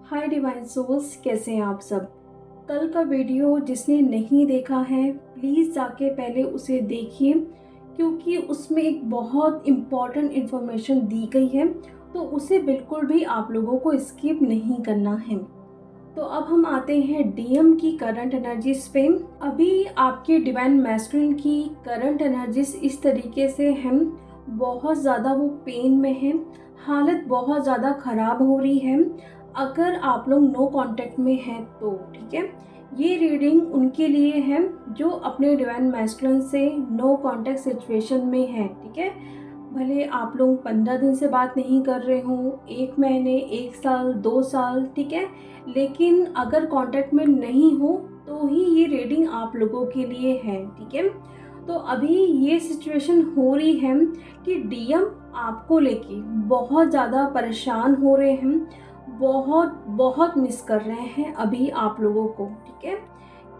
हाय divine souls, कैसे हैं आप सब। कल का वीडियो जिसने नहीं देखा है प्लीज़ जाके पहले उसे देखिए, क्योंकि उसमें एक बहुत इम्पॉर्टेंट इन्फॉर्मेशन दी गई है। तो उसे बिल्कुल भी आप लोगों को स्किप नहीं करना है। तो अब हम आते हैं डीएम की करंट एनर्जीज पे। अभी आपके डिवाइन मैस्कुलिन की करंट एनर्जीज इस तरीके से हैं, बहुत ज़्यादा वो पेन में है, हालत बहुत ज़्यादा ख़राब हो रही है। अगर आप लोग नो कांटेक्ट में हैं तो ठीक है, ये रीडिंग उनके लिए है जो अपने डिवाइन मैस्कुलिन से नो कांटेक्ट सिचुएशन में है। ठीक है, भले आप लोग 15 दिन से बात नहीं कर रहे हों, 1 महीने, 1 साल, 2 साल, ठीक है, लेकिन अगर कांटेक्ट में नहीं हो तो ही ये रीडिंग आप लोगों के लिए है। ठीक है, तो अभी ये सिचुएशन हो रही है कि डीएम आपको लेके बहुत ज़्यादा परेशान हो रहे हैं, बहुत बहुत मिस कर रहे हैं अभी आप लोगों को। ठीक है,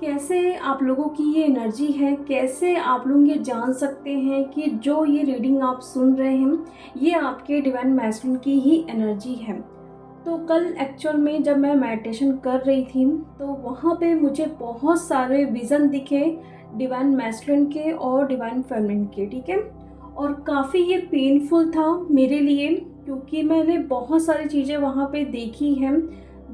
कैसे आप लोगों की ये एनर्जी है, कैसे आप लोग ये जान सकते हैं कि जो ये रीडिंग आप सुन रहे हैं ये आपके डिवाइन मैस्कुलिन की ही एनर्जी है। तो कल एक्चुअल में जब मैं मेडिटेशन कर रही थी तो वहाँ पे मुझे बहुत सारे विज़न दिखे डिवाइन मैस्कुलिन के और डिवाइन फेमिनिन के। ठीक है, और काफ़ी ये पेनफुल था मेरे लिए, क्योंकि मैंने बहुत सारी चीज़ें वहाँ पे देखी हैं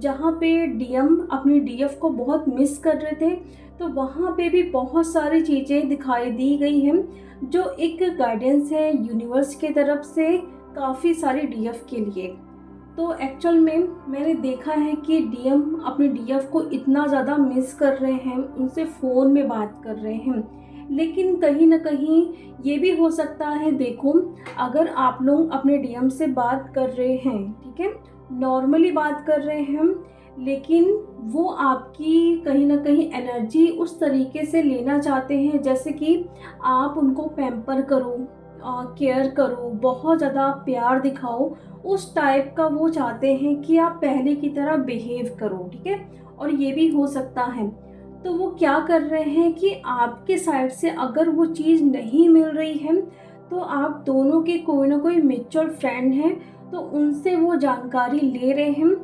जहाँ पे डीएम अपनी डीएफ को बहुत मिस कर रहे थे। तो वहाँ पे भी बहुत सारी चीज़ें दिखाई दी गई हैं जो एक गाइडेंस है यूनिवर्स के तरफ से काफ़ी सारी डीएफ के लिए। तो एक्चुअल में मैंने देखा है कि डीएम अपने डीएफ को इतना ज़्यादा मिस कर रहे हैं, उनसे फ़ोन में बात कर रहे हैं, लेकिन कहीं ना कहीं ये भी हो सकता है। देखो, अगर आप लोग अपने डीएम से बात कर रहे हैं, ठीक है, नॉर्मली बात कर रहे हैं, लेकिन वो आपकी कहीं ना कहीं एनर्जी उस तरीके से लेना चाहते हैं जैसे कि आप उनको पैम्पर करो, केयर करो, बहुत ज़्यादा प्यार दिखाओ, उस टाइप का वो चाहते हैं कि आप पहले की तरह बिहेव करो। ठीक है, और ये भी हो सकता है। तो वो क्या कर रहे हैं कि आपके साइड से अगर वो चीज़ नहीं मिल रही है तो आप दोनों के कोई ना कोई म्यूचुअल फ्रेंड हैं, तो उनसे वो जानकारी ले रहे हैं।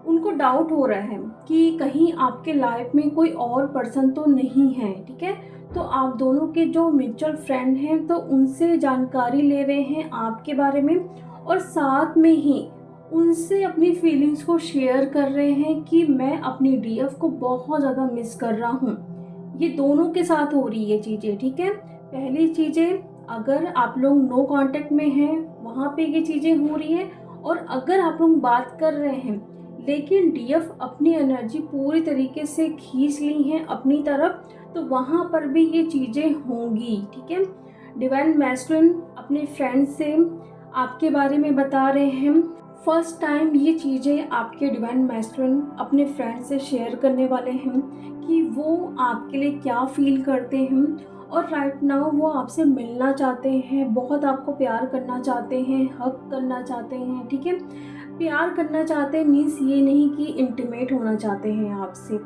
उनको डाउट हो रहा है कि कहीं आपके लाइफ में कोई और पर्सन तो नहीं है। ठीक है, तो आप दोनों के जो म्यूचुअल फ्रेंड हैं तो उनसे जानकारी ले रहे हैं आपके बारे में, और साथ में ही उनसे अपनी फीलिंग्स को शेयर कर रहे हैं कि मैं अपनी डीएफ को बहुत ज़्यादा मिस कर रहा हूँ। ये दोनों के साथ हो रही है चीज़ें। ठीक है, पहली चीज़ें, अगर आप लोग नो कांटेक्ट में हैं वहाँ पे ये चीज़ें हो रही है, और अगर आप लोग बात कर रहे हैं लेकिन डीएफ अपनी एनर्जी पूरी तरीके से खींच ली हैं अपनी तरफ, तो वहाँ पर भी ये चीज़ें होंगी। ठीक है, डिवाइन मैस्कुलिन अपने फ्रेंड से आपके बारे में बता रहे हैं। फर्स्ट टाइम ये चीज़ें आपके डिवाइन मैस्कुलिन अपने फ्रेंड से शेयर करने वाले हैं कि वो आपके लिए क्या फील करते हैं, और राइट नाउ वो आपसे मिलना चाहते हैं, बहुत आपको प्यार करना चाहते हैं, हक करना चाहते हैं। ठीक है, प्यार करना चाहते हैं मीन्स ये नहीं कि इंटीमेट होना चाहते हैं आपसे,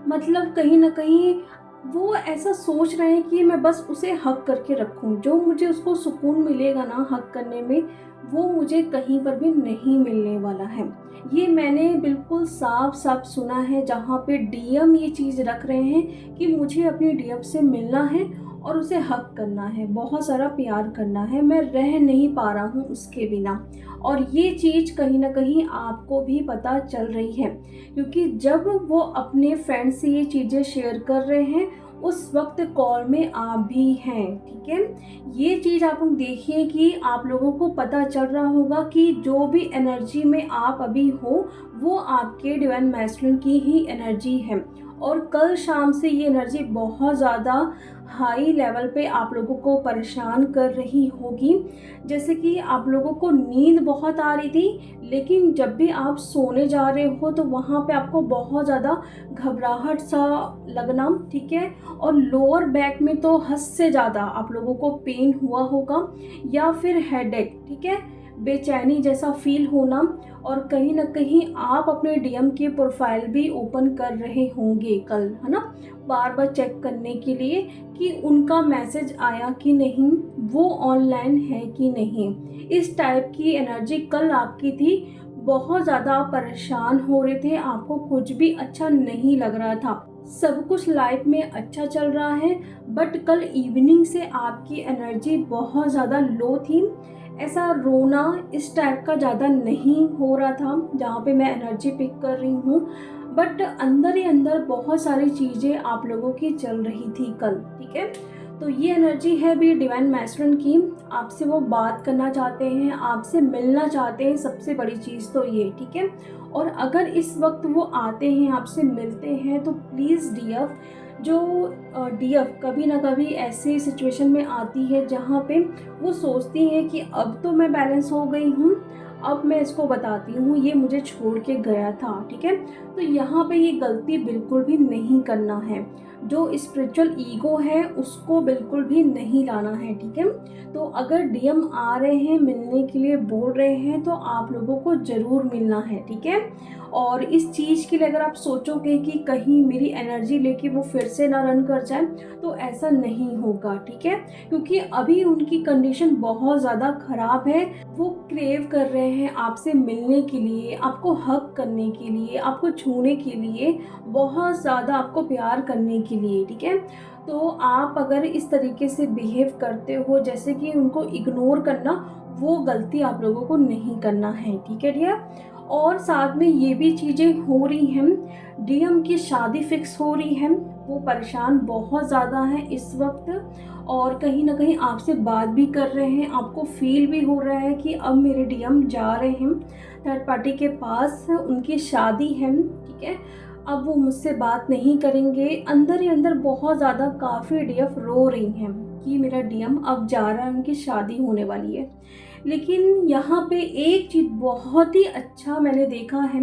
मतलब कहीं ना कहीं वो ऐसा सोच रहे हैं कि मैं बस उसे हक करके रखूं, जो मुझे उसको सुकून मिलेगा ना हक करने में, वो मुझे कहीं पर भी नहीं मिलने वाला है। ये मैंने बिल्कुल साफ साफ सुना है, जहाँ पे डीएम ये चीज़ रख रहे हैं कि मुझे अपनी डीएम से मिलना है और उसे हक करना है, बहुत सारा प्यार करना है, मैं रह नहीं पा रहा हूँ उसके बिना। और ये चीज़ कहीं ना कहीं आपको भी पता चल रही है, क्योंकि जब वो अपने फ्रेंड से ये चीज़ें शेयर कर रहे हैं उस वक्त कॉल में आप भी हैं। ठीक है, ये चीज़ आप लोग देखिए कि आप लोगों को पता चल रहा होगा कि जो भी एनर्जी में आप अभी हो वो आपके डिवाइन मैस्कुलिन की ही एनर्जी है, और कल शाम से ये एनर्जी बहुत ज़्यादा हाई लेवल पे आप लोगों को परेशान कर रही होगी। जैसे कि आप लोगों को नींद बहुत आ रही थी, लेकिन जब भी आप सोने जा रहे हो तो वहाँ पे आपको बहुत ज़्यादा घबराहट सा लगना। ठीक है, और लोअर बैक में तो हद से ज़्यादा आप लोगों को पेन हुआ होगा, या फिर हेडेक, ठीक है, बेचैनी जैसा फील होना, और कहीं ना कहीं आप अपने डीएम की प्रोफाइल भी ओपन कर रहे होंगे कल, है ना, बार बार चेक करने के लिए कि उनका मैसेज आया कि नहीं, वो ऑनलाइन है कि नहीं। इस टाइप की एनर्जी कल आपकी थी, बहुत ज़्यादा परेशान हो रहे थे, आपको कुछ भी अच्छा नहीं लग रहा था। सब कुछ लाइफ में अच्छा चल रहा है, बट कल इवनिंग से आपकी एनर्जी बहुत ज़्यादा लो थी। ऐसा रोना इस टाइप का ज़्यादा नहीं हो रहा था जहाँ पे मैं एनर्जी पिक कर रही हूँ, बट अंदर ही अंदर बहुत सारी चीज़ें आप लोगों की चल रही थी कल, ठीक है। तो ये एनर्जी है भी डिवाइन मैस्टरन की, आपसे वो बात करना चाहते हैं, आपसे मिलना चाहते हैं, सबसे बड़ी चीज़ तो ये, ठीक है। और अगर इस वक्त वो आते हैं, आपसे मिलते हैं, तो प्लीज़ डीएफ जो डीएफ कभी ना कभी ऐसे सिचुएशन में आती है जहाँ पे वो सोचती हैं कि अब तो मैं बैलेंस हो गई हूँ, अब मैं इसको बताती हूँ ये मुझे छोड़ के गया था, ठीक है। तो यहाँ पे ये गलती बिल्कुल भी नहीं करना है, जो स्पिरिचुअल ईगो है उसको बिल्कुल भी नहीं लाना है, ठीक है। तो अगर डीएम आ रहे हैं, मिलने के लिए बोल रहे हैं, तो आप लोगों को ज़रूर मिलना है, ठीक है। और इस चीज़ के लिए अगर आप सोचोगे कि कहीं मेरी एनर्जी लेके वो फिर से ना रन कर जाए, तो ऐसा नहीं होगा, ठीक है। क्योंकि अभी उनकी कंडीशन बहुत ज़्यादा ख़राब है, वो क्रेव कर रहे हैं आपसे मिलने के लिए, आपको हग करने के लिए, आपको छूने के लिए, बहुत ज़्यादा आपको प्यार करने के लिए, ठीक है। तो आप अगर इस तरीके से बिहेव करते हो जैसे कि उनको इग्नोर करना, वो गलती आप लोगों को नहीं करना है, ठीक है डियर। और साथ में ये भी चीज़ें हो रही हैं, डीएम की शादी फिक्स हो रही है, वो परेशान बहुत ज़्यादा हैं इस वक्त, और कहीं ना कहीं आपसे बात भी कर रहे हैं, आपको फील भी हो रहा है कि अब मेरे डीएम जा रहे हैं थर्ड पार्टी के पास, उनकी शादी है, ठीक है। अब वो मुझसे बात नहीं करेंगे, अंदर ही अंदर बहुत ज़्यादा काफ़ी डीएफ रो रही हैं कि मेरा डीएम अब जा रहा है, उनकी शादी होने वाली है। लेकिन यहाँ पे एक चीज़ बहुत ही अच्छा मैंने देखा है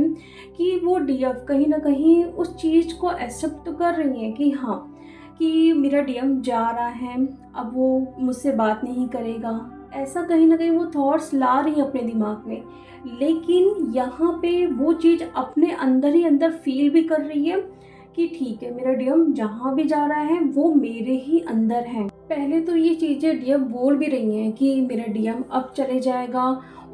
कि वो डीएफ कहीं ना कहीं उस चीज़ को एक्सेप्ट तो कर रही हैं कि हाँ, कि मेरा डीएम जा रहा है, अब वो मुझसे बात नहीं करेगा, ऐसा कहीं ना कहीं वो थॉट्स ला रही हैं अपने दिमाग में। लेकिन यहाँ पे वो चीज़ अपने अंदर ही अंदर फील भी कर रही है कि ठीक है, मेरा डीएम जहाँ भी जा रहा है वो मेरे ही अंदर है। पहले तो ये चीज़ें डीएम बोल भी रही हैं कि मेरा डीएम अब चले जाएगा,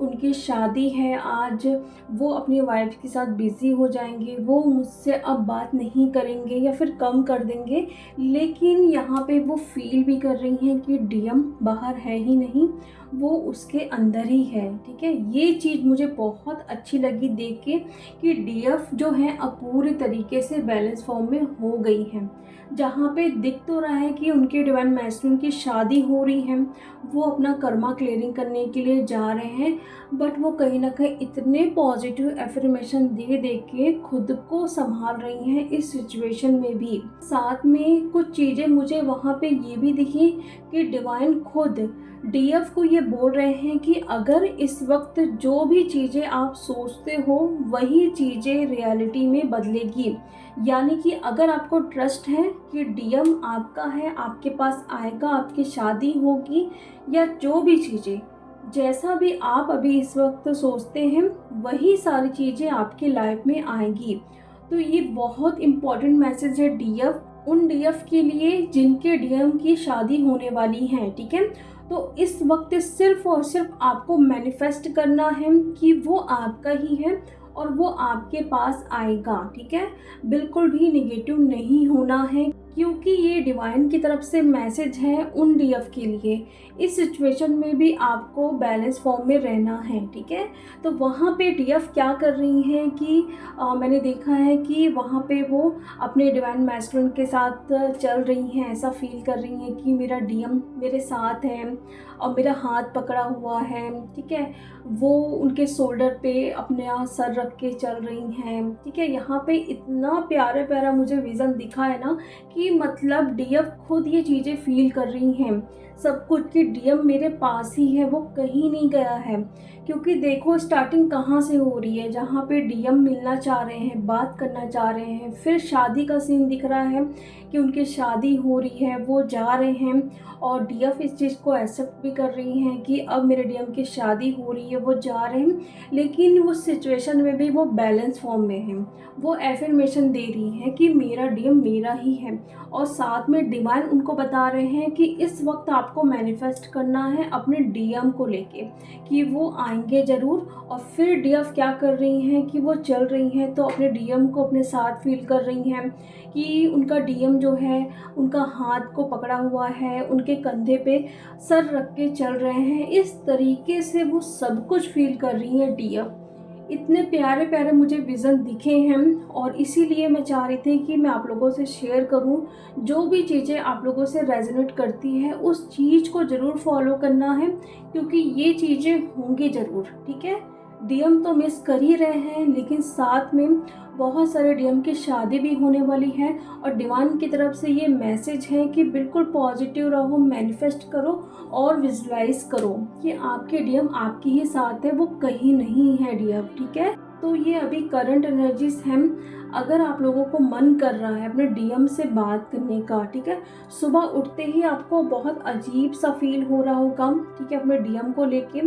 उनकी शादी है आज, वो अपनी वाइफ के साथ बिज़ी हो जाएंगे, वो मुझसे अब बात नहीं करेंगे या फिर कम कर देंगे। लेकिन यहाँ पे वो फील भी कर रही हैं कि डीएम बाहर है ही नहीं, वो उसके अंदर ही है, ठीक है। ये चीज़ मुझे बहुत अच्छी लगी देख के कि डीएफ जो है अब पूरी तरीके से बैलेंस फॉर्म में हो गई है। जहाँ पे दिख तो रहा है कि उनके डिवाइन मैस्टरन की शादी हो रही है, वो अपना कर्मा क्लियरिंग करने के लिए जा रहे हैं, बट वो कहीं ना कहीं इतने पॉजिटिव एफर्मेशन दे दे के खुद को संभाल रही हैं इस सिचुएशन में भी। साथ में कुछ चीज़ें मुझे वहाँ पे ये भी दिखी कि डिवाइन खुद डीएफ को ये बोल रहे हैं कि अगर इस वक्त जो भी चीज़ें आप सोचते हो वही चीज़ें रियलिटी में बदलेगी। यानी कि अगर आपको ट्रस्ट है कि डीएम आपका है, आपके पास आएगा, आपकी शादी होगी, या जो भी चीज़ें जैसा भी आप अभी इस वक्त सोचते हैं वही सारी चीज़ें आपकी लाइफ में आएंगी। तो ये बहुत इम्पॉर्टेंट मैसेज है डीएफ, उन डीएफ के लिए जिनके डीएम की शादी होने वाली है, ठीक है। तो इस वक्त सिर्फ और सिर्फ आपको मैनिफेस्ट करना है कि वो आपका ही है और वो आपके पास आएगा, ठीक है। बिल्कुल भी निगेटिव नहीं होना है, क्योंकि ये डिवाइन की तरफ से मैसेज है उन डीएफ के लिए। इस सिचुएशन में भी आपको बैलेंस फॉर्म में रहना है, ठीक है। तो वहाँ पे डीएफ क्या कर रही हैं कि मैंने देखा है कि वहाँ पे वो अपने डिवाइन मैस्टरन के साथ चल रही हैं, ऐसा फील कर रही हैं कि मेरा डीएम मेरे साथ है और मेरा हाथ पकड़ा हुआ है, ठीक है। वो उनके शोल्डर पे अपना सर रख के चल रही हैं, ठीक है। यहाँ पे इतना प्यारा प्यारा मुझे विज़न दिखा है ना कि मतलब डीएफ खुद ये चीज़ें फील कर रही हैं सब कुछ कि डीएम मेरे पास ही है, वो कहीं नहीं गया है। क्योंकि देखो स्टार्टिंग कहाँ से हो रही है, जहाँ पे डीएम मिलना चाह रहे हैं, बात करना चाह रहे हैं, फिर शादी का सीन दिख रहा है कि उनकी शादी हो रही है, वो जा रहे हैं, और डीएफ इस चीज़ को एक्सेप्ट भी कर रही हैं कि अब मेरे डीएम की शादी हो रही है, वो जा रहे हैं। लेकिन उस सिचुएशन में भी वो बैलेंस फॉर्म में हैं, वो एफर्मेशन दे रही हैं कि मेरा डीएम मेरा ही है, और साथ में डिवाइन उनको बता रहे हैं कि इस वक्त आप आपको मैनिफेस्ट करना है अपने डीएम को लेके कि वो आएंगे ज़रूर। और फिर डीएफ क्या कर रही हैं कि वो चल रही हैं तो अपने डीएम को अपने साथ फील कर रही हैं कि उनका डीएम जो है उनका हाथ को पकड़ा हुआ है, उनके कंधे पे सर रख के चल रहे हैं। इस तरीके से वो सब कुछ फील कर रही हैं डीएफ। इतने प्यारे प्यारे मुझे विज़न दिखे हैं और इसीलिए मैं चाह रही थी कि मैं आप लोगों से शेयर करूं। जो भी चीज़ें आप लोगों से रेजोनेट करती है उस चीज़ को ज़रूर फॉलो करना है, क्योंकि ये चीज़ें होंगी ज़रूर, ठीक है। डीएम तो मिस कर ही रहे हैं, लेकिन साथ में बहुत सारे डीएम की शादी भी होने वाली है और डिवाइन की तरफ से ये मैसेज है कि बिल्कुल पॉजिटिव रहो, मैनिफेस्ट करो और विजुलाइज करो कि आपके डीएम आपके ही साथ है, वो कहीं नहीं है डीएम, ठीक है। तो ये अभी करंट एनर्जीज हैं। अगर आप लोगों को मन कर रहा है अपने डीएम से बात करने का, ठीक है, सुबह उठते ही आपको बहुत अजीब सा फील हो रहा होगा, ठीक है, अपने डीएम को लेके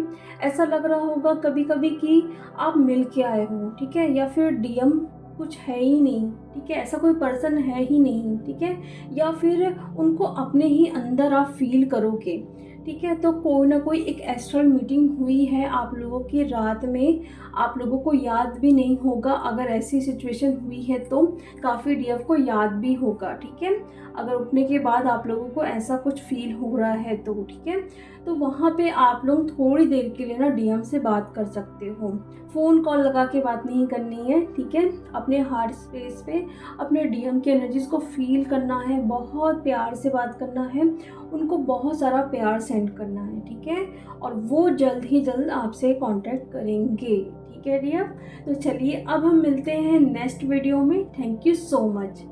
ऐसा लग रहा होगा कभी कभी कि आप मिल के आए हो, ठीक है, या फिर डीएम कुछ है ही नहीं, ठीक है, ऐसा कोई पर्सन है ही नहीं, ठीक है, या फिर उनको अपने ही अंदर आप फील करोगे, ठीक है। तो कोई ना कोई एक एस्ट्रल मीटिंग हुई है आप लोगों की रात में, आप लोगों को याद भी नहीं होगा। अगर ऐसी सिचुएशन हुई है तो काफ़ी डीएफ को याद भी होगा, ठीक है। अगर उठने के बाद आप लोगों को ऐसा कुछ फील हो रहा है तो, ठीक है, तो वहाँ पे आप लोग थोड़ी देर के लिए ना डीएम से बात कर सकते हो। फ़ोन कॉल लगा के बात नहीं करनी है, ठीक है। अपने हार्ट स्पेस पे अपने डीएम की एनर्जीज को फील करना है, बहुत प्यार से बात करना है, उनको बहुत सारा प्यार सेंड करना है, ठीक है। और वो जल्द ही जल्द आपसे कांटेक्ट करेंगे, ठीक है डियर। तो चलिए अब हम मिलते हैं नेक्स्ट वीडियो में। Thank you so much.